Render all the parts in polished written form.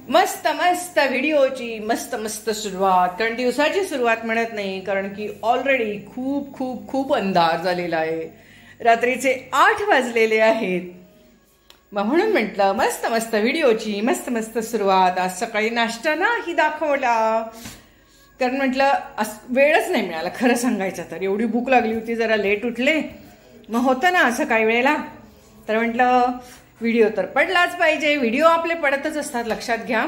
मस्त मस्त व्हिडिओची मस्त मस्त सुरुवात. कारण दिवसाची सुरुवात म्हणत नाही, कारण की ऑलरेडी खूप खूप खूप अंधार झालेला आहे. रात्रीचे 8 वाजलेले आहेत. म्हणून म्हटलं मस्त मस्त व्हिडिओची मस्त मस्त सुरुवात. आज सकाळी नाश्ता नाही दाखवला, कारण म्हटलं वेळच नाही मिळाला. खरं सांगायचं तर एवढी भूक लागली होती, जरा लेट उठले, मग होतं ना असं काही वेळेला. तर म्हटलं व्हिडिओ तर पडलाच पाहिजे. व्हिडिओ आपले पडतच असतात, लक्षात घ्या.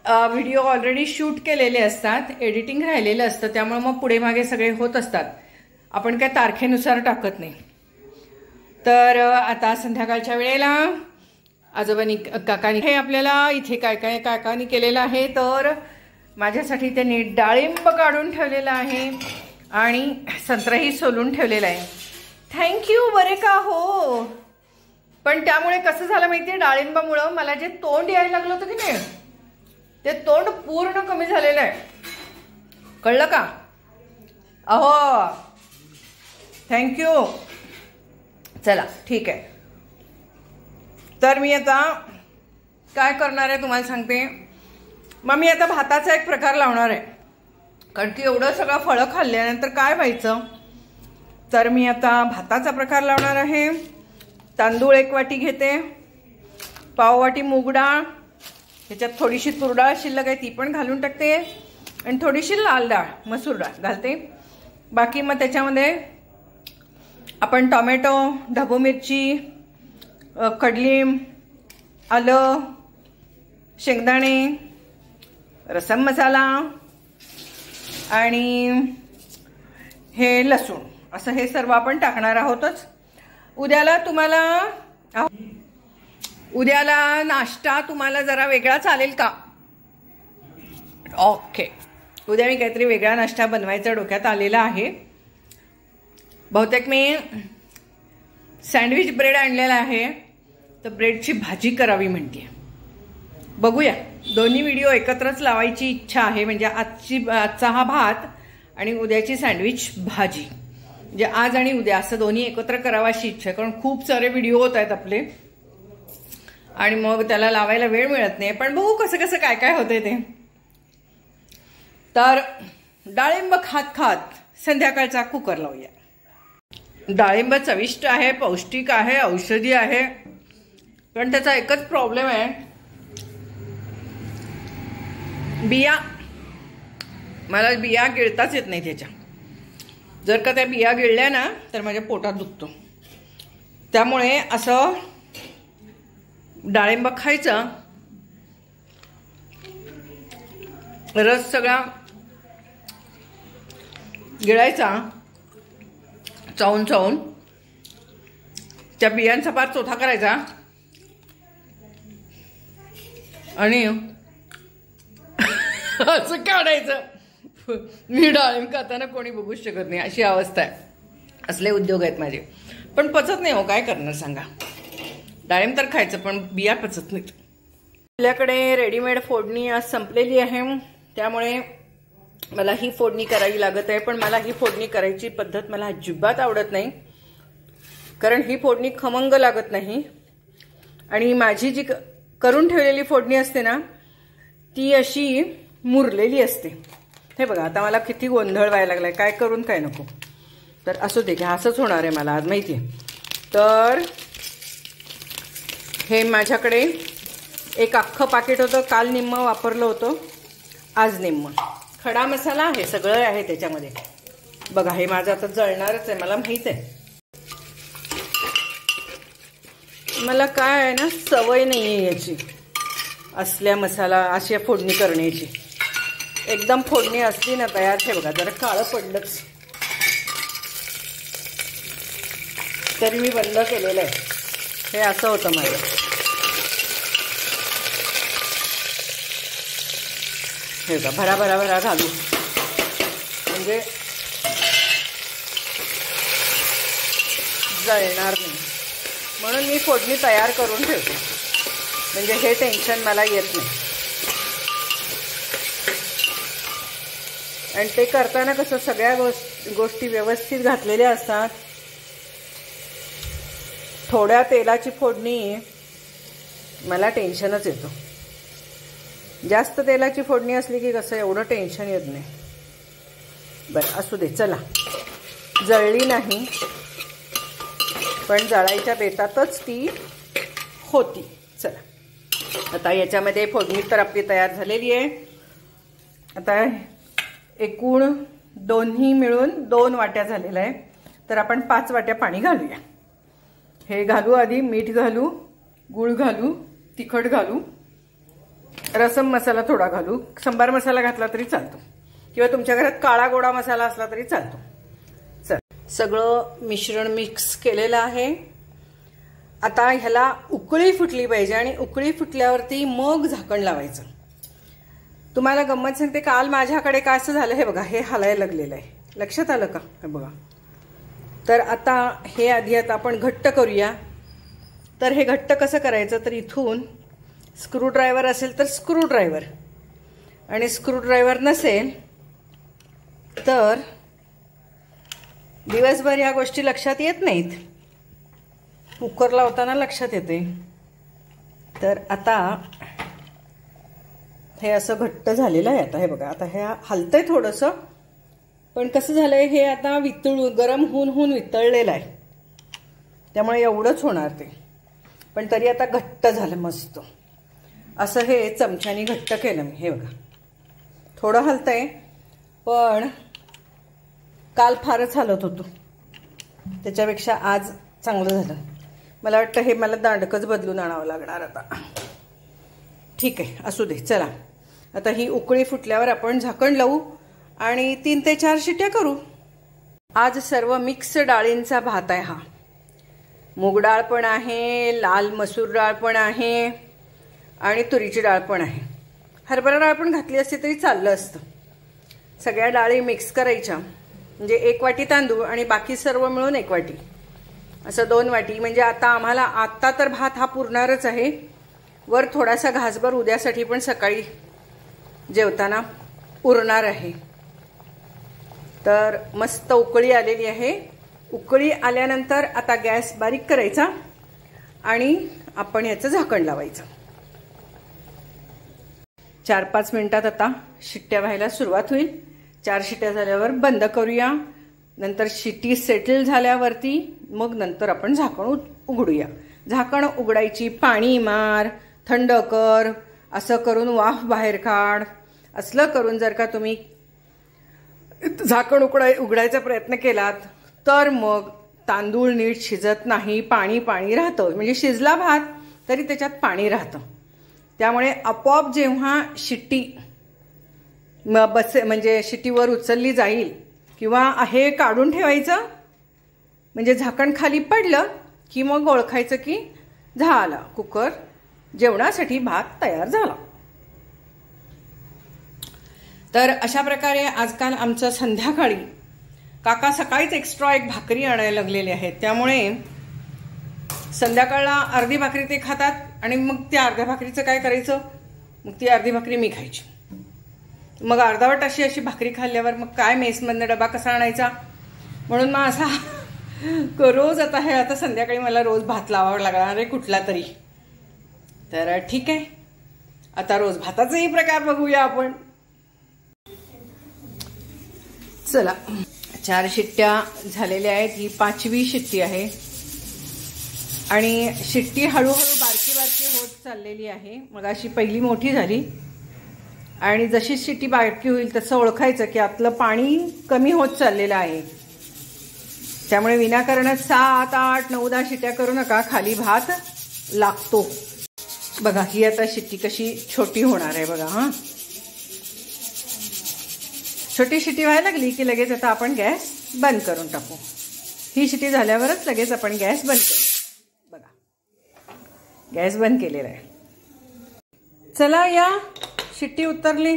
व्हिडिओ ऑलरेडी शूट केलेले असतात, एडिटिंग राहिलेलं असतं, त्यामुळे मग पुढे मागे सगळे होत असतात. आपण काय तारखेनुसार टाकत नाही. तर आता संध्याकाळच्या वेळेला आजोबांनी काकानी हे आपल्याला इथे काय काय काकानी केलेलं आहे. तर माझ्यासाठी त्यांनी डाळिंब काढून ठेवलेलं आहे आणि संत्रही सोलून ठेवलेलं आहे. थँक्यू बरे का हो. पण त्यामुळे कसं झालं माहितीये, डाळिंबामुळं मला जे तोंड यायला लागलं होतं की नाही, ते तोंड पूर्ण कमी झालेलं आहे. कळलं का? अहो थँक्यू. चला ठीक आहे. तर मी आता काय करणार आहे तुम्हाला सांगते. मग मी आता भाताचा एक प्रकार लावणार आहे, कारण की एवढं सगळं फळं खाल्ल्यानंतर काय व्हायचं. तर मी आता भाताचा प्रकार लावणार आहे. तांदूळ 1 वाटी घेते, पाव वाटी मूग डाळ, ह्याच्यात थोडीशी तूर डाळ शिल्लक आहे ती पण घालून टाकते, आणि थोडीशी लाल डाळ मसूर डाळ घालते. बाकी मग त्याच्यामध्ये आपण टोमॅटो, ढबू मिरची, कडलिंब, आलं, शेंगदाणे, रसम मसाला आणि हे लसूण, असं हे सर्व आपण टाकणार आहोतच. उद्याला नाश्ता तुम्हाला जरा वेगळा चालेल का? ओके. उद्या मी काहीतरी वेगळा नाश्ता बनवायचा डोक्यात आलेला आहे. बहुतेक मी सँडविच ब्रेड आणलेला आहे, तर ब्रेडची भाजी करावी म्हणते. बघूया. दोन्ही व्हिडिओ एकत्रच लावायची इच्छा आहे, म्हणजे आजचा हा भात आणि उद्याची सँडविच भाजी, म्हणजे आज आणि उद्या असं दोन्ही एकत्र करावं अशी इच्छा आहे. कारण खूप सारे व्हिडिओ होत आहेत आपले आणि मग त्याला लावायला वेळ मिळत नाही. पण बघू कसं कसं काय काय होतंय ते. तर डाळिंब खात खात संध्याकाळचा कुकर लावूया. डाळिंब चविष्ट आहे, पौष्टिक आहे, औषधी आहे. पण त्याचा एकच प्रॉब्लेम आहे, बिया. मला बिया गिळताच येत नाही त्याच्या. जर का त्या बिया गिळल्या ना तर माझ्या पोटात दुखतो. त्यामुळे असं डाळिंब खायचं, रस सगळा गिळायचा चावून चावून, त्या बियांचा पार चोथा करायचा आणि असं काढायचं. मी डाळिंब खाताना कोणी बघूच शकत नाही, अशी अवस्था आहे. असले उद्योग आहेत माझे. पण पचत नाही हो, काय करणार सांगा. डाळिंब तर खायचं पण बिया पचत नाहीत. आपल्याकडे रेडीमेड फोडणी आज संपलेली आहे, त्यामुळे मला ही फोडणी करावी लागत आहे. पण मला ही फोडणी करायची पद्धत मला अजिबात आवडत नाही, कारण ही फोडणी खमंग लागत नाही. आणि माझी जी करून ठेवलेली फोडणी असते ना, ती अशी मुरलेली असते. हे बघा, आता मला किती गोंधळ व्हायला लागलाय, काय करून काय नको. तर असू दे, असंच होणार आहे मला आज, माहिती आहे. तर हे माझ्याकडे एक अख्खं पाकिट होतं, काल निम्म वापरलं होतं, आज निम्म. खडा मसाला आहे, सगळं आहे त्याच्यामध्ये. बघा, हे माझं आता जळणारच आहे, मला माहित आहे. मला काय आहे ना, सवय नाही आहे याची, असल्या मसाला अशा फोडणी करण्याची. एकदम फोडणी असली ना तयार. हे बघा, जरा काळं पडलंच, तरी मी बंद केलेलं आहे. हे असं होतं माझं. हे बघा, भरा भरा भरा घालू, म्हणजे जळणार नाही. म्हणून मी फोडणी तयार करून ठेवते, म्हणजे हे टेन्शन मला येत नाही. आणि ते करताना कसं सगळ्या गोष्टी व्यवस्थित घातलेल्या असतात. थोड्या तेलाची फोडणी मला टेन्शनच येतो. जास्त तेलाची फोडणी असली की कसं एवढं टेन्शन येत नाही. बरं असू दे, चला. जळली नाही पण जळायच्या बेतातच ती होती. चला आता याच्यामध्ये फोडणी तर आपली तयार झालेली आहे. आता एकूण दोन्ही मिळून 2 वाट्या झालेल्या आहे. तर आपण 5 वाट्या पाणी घालूया. हे घालू, आधी मीठ घालू, गूळ घालू, तिखट घालू, रसम मसाला थोडा घालू, सांबार मसाला घातला तरी चालतो किंवा तुमच्या घरात काळा गोडा मसाला असला तरी चालतो. चल, सगळं मिश्रण मिक्स केलेलं आहे. आता ह्याला उकळी फुटली पाहिजे आणि उकळी फुटल्यावरती मग झाकण लावायचं. तुम्हाला गंमत सांगते, काल माझ्याकडे काय असं झालं, हे बघा, हे हलायला लागलेलं आहे. लक्षात आलं का? हे बघा. तर आता हे आधी आता आपण घट्ट करूया. तर हे घट्ट कसं करायचं, तर इथून स्क्रूड्रायव्हर असेल तर स्क्रूड्रायव्हर, आणि स्क्रूड्रायव्हर नसेल तर दिवसभर ह्या गोष्टी लक्षात येत नाहीत, कुकर लावताना लक्षात येते. तर आता हे असं घट्ट झालेलं आहे. आता हे बघा, आता हे हलतंय थोडंसं, पण कसं झालंय, हे आता गरम होऊन वितळलेलं आहे, त्यामुळे एवढंच होणार ते. पण तरी आता घट्ट झालं मस्त. असं हे चमच्याने घट्ट केलं मी. हे बघा, थोडं हलतंय, पण काल फारच हलत होतो, त्याच्यापेक्षा आज चांगलं झालं. मला वाटतं हे मला दांडकच बदलून आणावं लागणार आता. ठीक आहे, असू दे. चला आता ही उकळी फुटल्यावर आपण झाकण लावू आणि 3 ते 4 शिट्या करू. आज सर्व मिक्स डाळींचा भात आहे हा. मूग डाळ पण आहे, लाल मसूर डाळ पण आहे आणि तुरीची डाळ पण आहे. हरभरा डाळ पण घातली असती तरी चाललं असतं. सगळ्या डाळी मिक्स करायच्या, म्हणजे 1 वाटी तांदूळ आणि बाकी सर्व मिळून 1 वाटी, असं 2 वाटी. म्हणजे आता आम्हाला आत्ता तर भात हा पुरणारच आहे. वर थोडासा घासभर उद्यासाठी पण सकाळी जेवताना उरणार आहे. तर मस्त उकळी आलेली आहे. उकळी आल्यानंतर आता गॅस बारीक करायचा आणि आपण याचं झाकण लावायचं. 4-5 मिनिटात आता शिट्ट्या व्हायला सुरुवात होईल. 4 शिट्ट्या झाल्यावर बंद करूया. नंतर शिट्टी सेटल झाल्यावरती मग नंतर आपण झाकण उघडूया. झाकण उघडायची, पाणी मार, थंड कर, असं करून वाफ बाहेर काढ. असलं करून जर का तुम्ही झाकण उघडायचा प्रयत्न केलात तर मग तांदूळ नीट शिजत नाही, पाणी पाणी राहतं. म्हणजे शिजला भात तरी त्याच्यात पाणी राहतं. त्यामुळे आपोआप जेव्हा शिट्टी म्हणजे शिट्टीवर उचलली जाईल किंवा हे काढून ठेवायचं, म्हणजे झाकण खाली पडलं की मग ओळखायचं की झाला, कुकर जेवणासाठी भात तयार झाला. तर अशा प्रकारे आजकाल आमचं संध्याकाळी काका सकाळीच एक्स्ट्रा 1 भाकरी आणायला लागलेले आहेत. त्यामुळे संध्याकाळला अर्धी भाकरी ते खातात आणि मग त्या अर्ध्या भाकरीचं काय करायचं, मग ती अर्धी भाकरी मी खायची. मग अर्धावट अशी भाकरी खाल्ल्यावर मग काय मेसमधनं डबा कसा आणायचा. म्हणून मग असा रोज आता संध्याकाळी मला रोज भात लावावा लागणार आहे कुठला तरी. तर ठीक आहे, आता रोज भाताचाही प्रकार बघूया आपण. चला, 4 शिट्ट्या झालेल्या आहेत. ही 5वी शिट्टी आहे आणि शिट्टी हळूहळू बारकी होत चाललेली आहे. मग अशी पहिली मोठी झाली आणि जशी शिट्टी बारकी होईल तसं ओळखायचं की आतलं पाणी कमी होत चाललेलं आहे. त्यामुळे विनाकारण 7, 8, 9, 10 शिट्ट्या करू नका, खाली भात लागतो. बघा ही आता शिट्टी कशी छोटी होणार आहे बघा. हा, छोटी शिट्टी व्हायला लागली की लगेच आता आपण गॅस बंद करून टाकू. ही शिट्टी झाल्यावरच लगेच आपण गॅस बंद करू. बघा, गॅस बंद केलेला आहे. चला, या शिट्टी उतरली.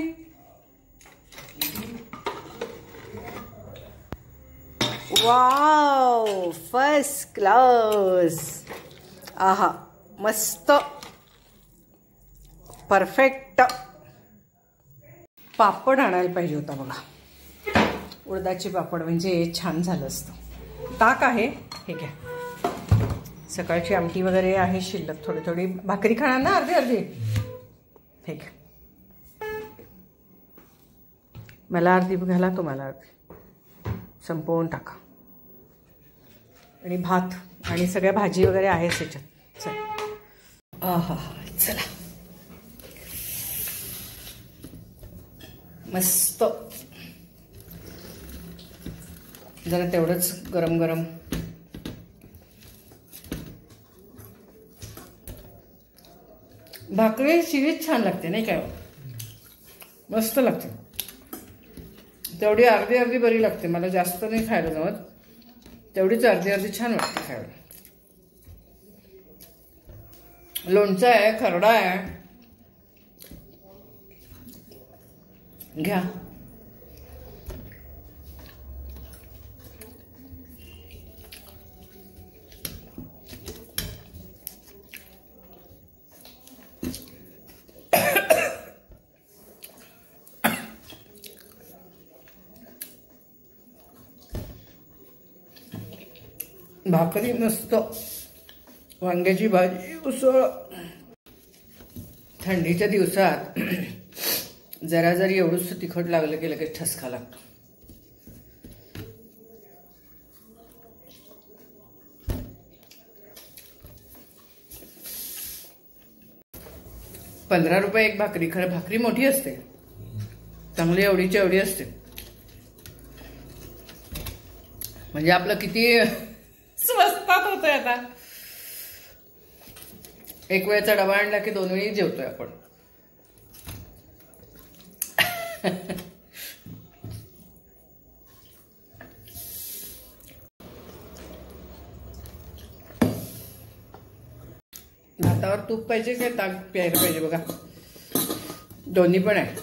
Wow, first class. आहा, मस्त, परफेक्ट. पापड आणायला पाहिजे होता बघा, उडदाचे पापड, म्हणजे छान झालं असतं. ताक आहे, हे घ्या. सकाळची आमटी वगैरे आहे शिल्लक, थोडी भाकरी खाणार ना अर्धी. हे घ्या. मला अर्धी घाला, तुम्हाला अर्धी, संपवून टाका. आणि भात आणि सगळ्या भाजी वगैरे आहेच त्याच्यात. चला आहा, चला मस्त. जरा तेवढंच गरम गरम. भाकरी शिळीच छान लागते नाही काय, मस्त लागते. तेवढी अर्धी अर्धी बरी लागते, मला जास्त नाही खायला जमत, तेवढीच अर्धी अर्धी छान वाटते खायला. लोणचं आहे, खरडा आहे, घ्या. भाकरी मस्त, वांग्याची भाजी, उसळ. थंडीच्या दिवसात जरा जरी एवढंच तिखट लागलं की लगेच ठसका लागतो. ₹15 एक भाकरी. खरं भाकरी मोठी असते, चांगली एवढीची एवढी असते. म्हणजे आपलं किती स्वस्तात होतंय आता. एक वेळचा डबा आणला की 2 वेळी जेवतोय आपण. भातावर तूप पाहिजे काय ताक प्यायला पाहिजे बघा, दोन्ही पण आहे.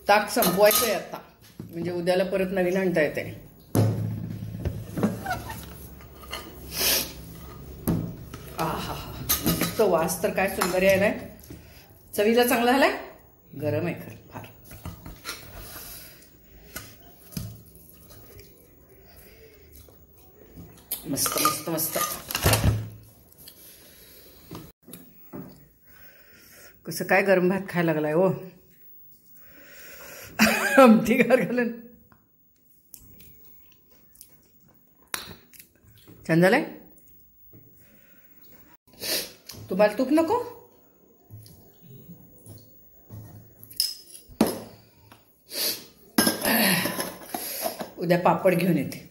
ताक संपवायचंय आता, म्हणजे उद्याला परत नवीन आणता येते. आहा, तो वास तर काय सुंदर यायलाय, चवीला चांगला झालाय. गरम आहे खरं फार. मस्त मस्त मस्त. कसं काय गरम भात खायला लागलाय हो. आमटी गार घालून छान झालंय. तुम्हाला तूप नको? उद्या पापड घेऊन येते.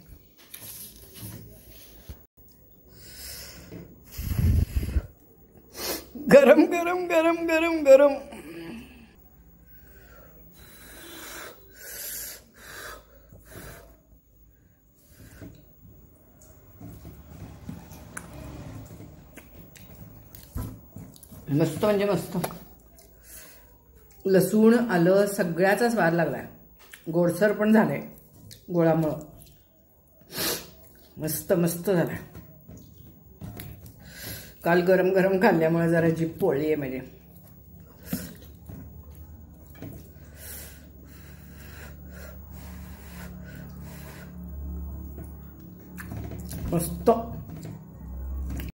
गरम गरम गरम गरम गरम. मस्त म्हणजे मस्त. लसूण आलं सगळ्याचा स्वाद लागलाय, गोडसर पण झालंय गोळामुळं. मस्त मस्त झालाय. काल गरम गरम खाल्ल्यामुळे जरा जीभ पोळली आहे म्हणजे. मस्त.